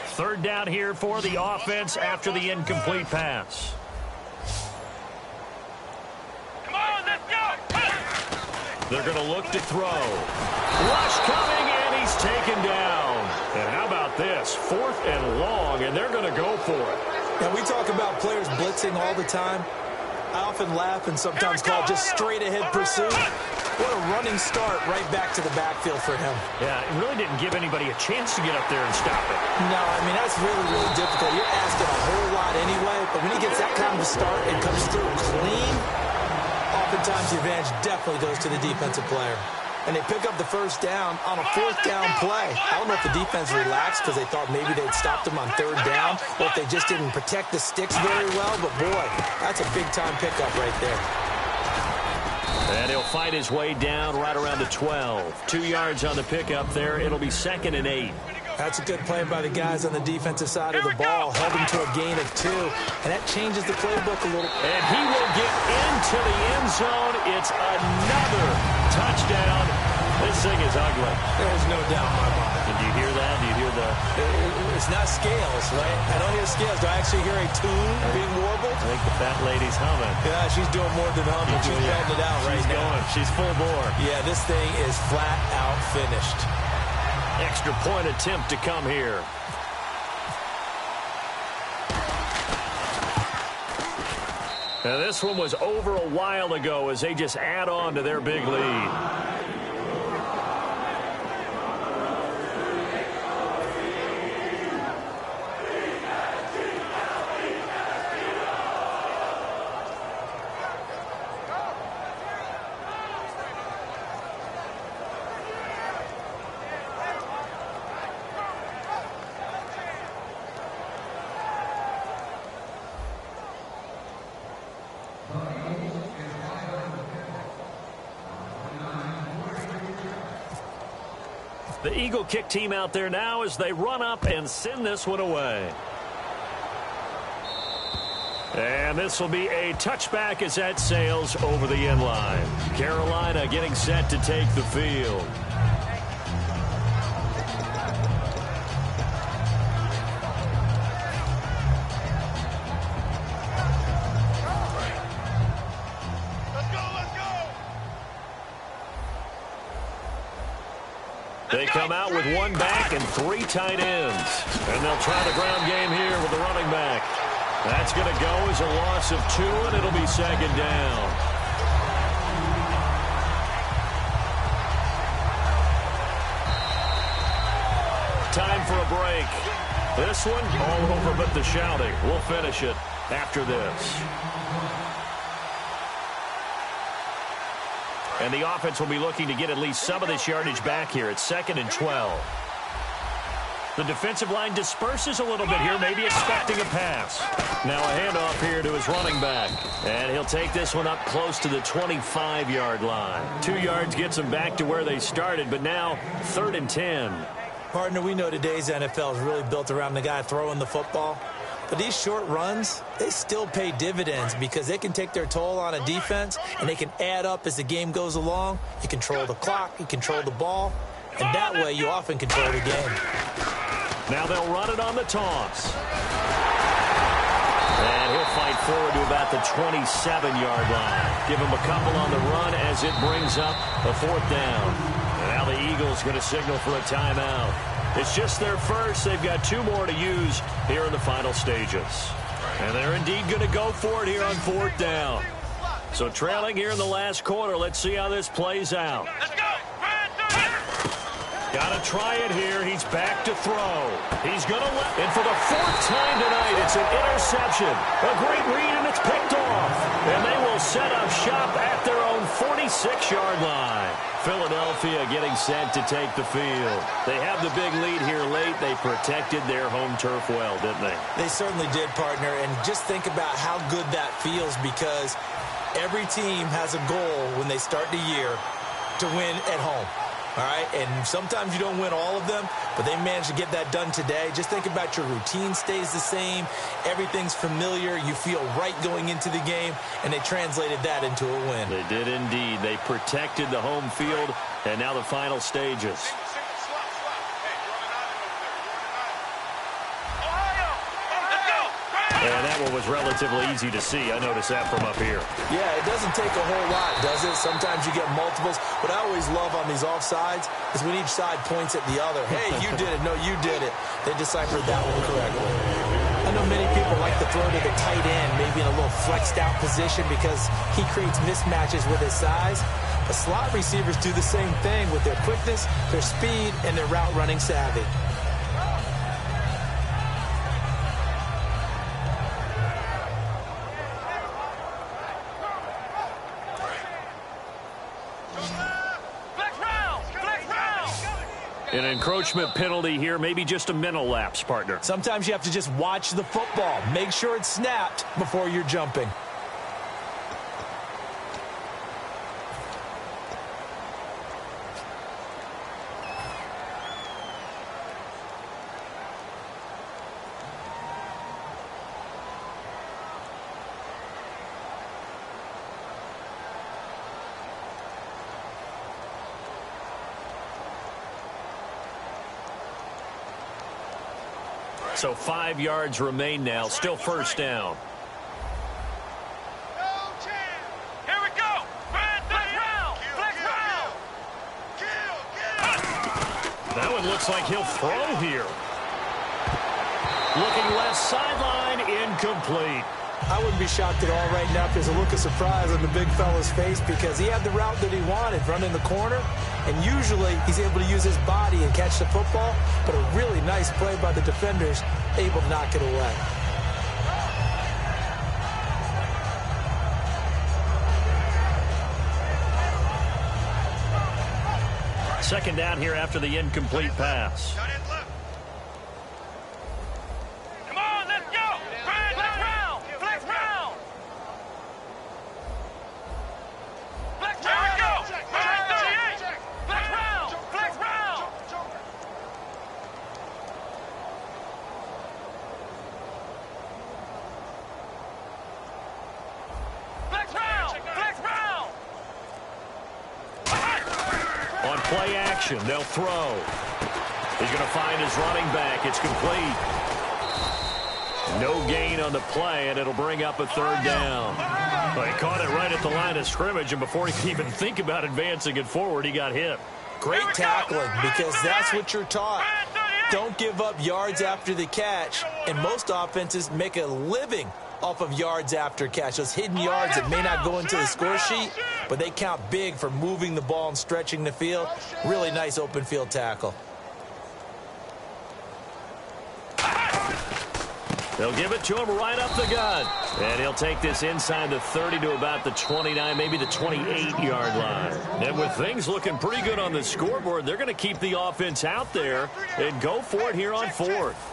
Third down here for the offense after the incomplete pass. They're going to look to throw. Rush coming, and he's taken down. And how about this? 4th and long, and they're going to go for it. And we talk about players blitzing all the time. I often laugh and sometimes call it just straight-ahead pursuit. What a running start right back to the backfield for him. Yeah, it really didn't give anybody a chance to get up there and stop it. No, I mean, that's really, really difficult. You're asking a whole lot anyway, but when he gets that kind of a start and comes through clean, oftentimes the advantage definitely goes to the defensive player. And they pick up the first down on a 4th down play. I don't know if the defense relaxed because they thought maybe they'd stopped him on 3rd down, or if they just didn't protect the sticks very well. But, boy, that's a big-time pickup right there. And he'll fight his way down right around the 12. 2 yards on the pickup there. It'll be 2nd and 8. That's a good play by the guys on the defensive side of the ball. Held him to a gain of 2, and that changes the playbook a little. And he will get into the end zone. It's another touchdown. This thing is ugly. There's no doubt in my mind. And do you hear that? Do you hear the... It's not scales, right? I don't hear scales. Do I actually hear a tune being warbled? I think the fat lady's humming. Yeah, she's doing more than humming. She's belting it out right now. She's going. She's full bore. Yeah, this thing is flat out finished. Extra point attempt to come here. Now this one was over a while ago as they just add on to their big lead. The Eagle kick team out there now as they run up and send this one away. And this will be a touchback as that sails over the end line. Carolina getting set to take the field. They come out with one back and 3 tight ends. And they'll try the ground game here with the running back. That's going to go as a loss of 2, and it'll be 2nd down. Time for a break. This one all over but the shouting. We'll finish it after this. And the offense will be looking to get at least some of this yardage back here. It's 2nd and 12. The defensive line disperses a little bit here, maybe expecting a pass. Now a handoff here to his running back. And he'll take this one up close to the 25-yard line. 2 yards gets him back to where they started, but now 3rd and 10. Partner, we know today's NFL is really built around the guy throwing the football. But these short runs, they still pay dividends because they can take their toll on a defense, and they can add up as the game goes along. You control the clock, you control the ball, and that way you often control the game. Now they'll run it on the toss. And he'll fight forward to about the 27-yard line. Give him a couple on the run as it brings up a 4th down. And now the Eagles going to signal for a timeout. It's just their first. They've got 2 more to use here in the final stages. And they're indeed going to go for it here on 4th down. So trailing here in the last quarter. Let's see how this plays out. Let's go. Got to try it here. He's back to throw. He's going to let. And for the 4th time tonight, it's an interception. A great read, and it's picked off. And they will set up shop at their own 46-yard line. Philadelphia getting set to take the field. They have the big lead here late. They protected their home turf well, didn't they? They certainly did, partner. And just think about how good that feels, because every team has a goal when they start the year to win at home. All right, and sometimes you don't win all of them, but they managed to get that done today. Just think about your routine stays the same. Everything's familiar. You feel right going into the game, and they translated that into a win. They did indeed. They protected the home field, and now the final stages. And that one was relatively easy to see. I noticed that from up here. Yeah, it doesn't take a whole lot, does it? Sometimes you get multiples. What I always love on these offsides is when each side points at the other. Hey, you did it. No, you did it. They deciphered that one correctly. I know many people like to throw to the tight end, maybe in a little flexed out position because he creates mismatches with his size. But slot receivers do the same thing with their quickness, their speed, and their route running savvy. An encroachment penalty here, maybe just a mental lapse, partner. Sometimes you have to just watch the football. Make sure it's snapped before you're jumping. So 5 yards remain now. Still 1st down. Here we go. Flex round. Flex round. That one looks like he'll throw here. Looking left sideline, incomplete. I wouldn't be shocked at all right now if there's a look of surprise on the big fella's face because he had the route that he wanted, running the corner, and usually he's able to use his body and catch the football, but a really nice play by the defenders, able to knock it away. Second down here after the incomplete pass. Come on, let's go. Flex round. Flex round. Flex round. Here we go. Flex 38. Flex round. Flex round. Flex round. Flex round. On play action, they'll throw. He's going to find his running back. It's complete. No gain on the play, and it'll bring up a 3rd down. Well, he caught it right at the line of scrimmage, and before he could even think about advancing it forward, he got hit. Great tackling, because that's what you're taught. Don't give up yards after the catch, and most offenses make a living off of yards after catch. Those hidden yards that may not go into the score sheet, but they count big for moving the ball and stretching the field. Really nice open field tackle. They'll give it to him right up the gut. And he'll take this inside the 30 to about the 29, maybe the 28-yard line. And with things looking pretty good on the scoreboard, they're going to keep the offense out there and go for it here on fourth.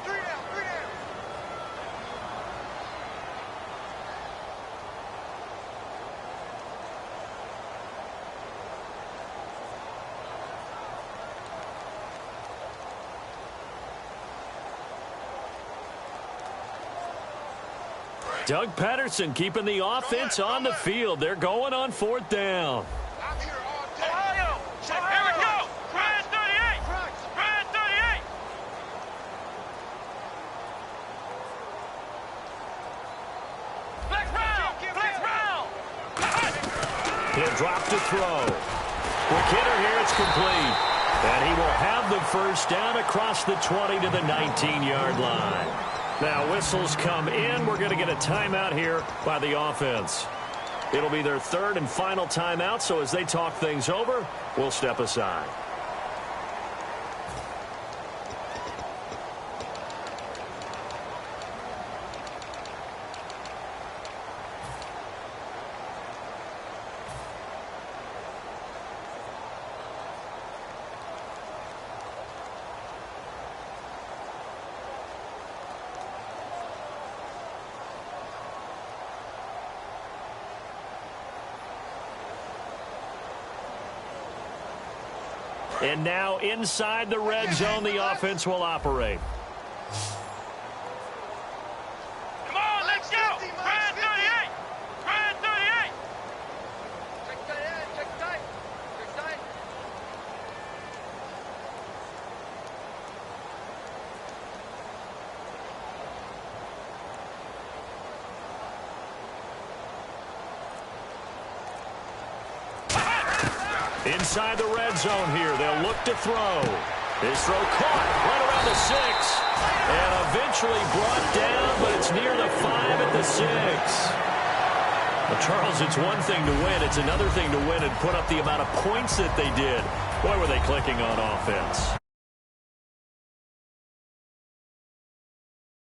Doug Patterson keeping the offense on the field. They're going on fourth down. Ohio! Here we go! Grand 38! Grand 38! Flex round! Flex round! He'll drop to throw. Quick hitter here, it's complete. And he will have the first down across the 20 to the 19-yard line. Now whistles come in. We're going to get a timeout here by the offense. It'll be their third and final timeout, so as they talk things over, we'll step aside. And now inside the red zone, the offense will operate. Come on, let's go! Grand 38! Grand 38! Check tight, check tight. Check tight. Inside the red zone here, they'll look to throw. His throw caught right around the 6. And eventually brought down, but it's near the 5 at the 6. Well, Charles, it's one thing to win. It's another thing to win and put up the amount of points that they did. Boy, were they clicking on offense.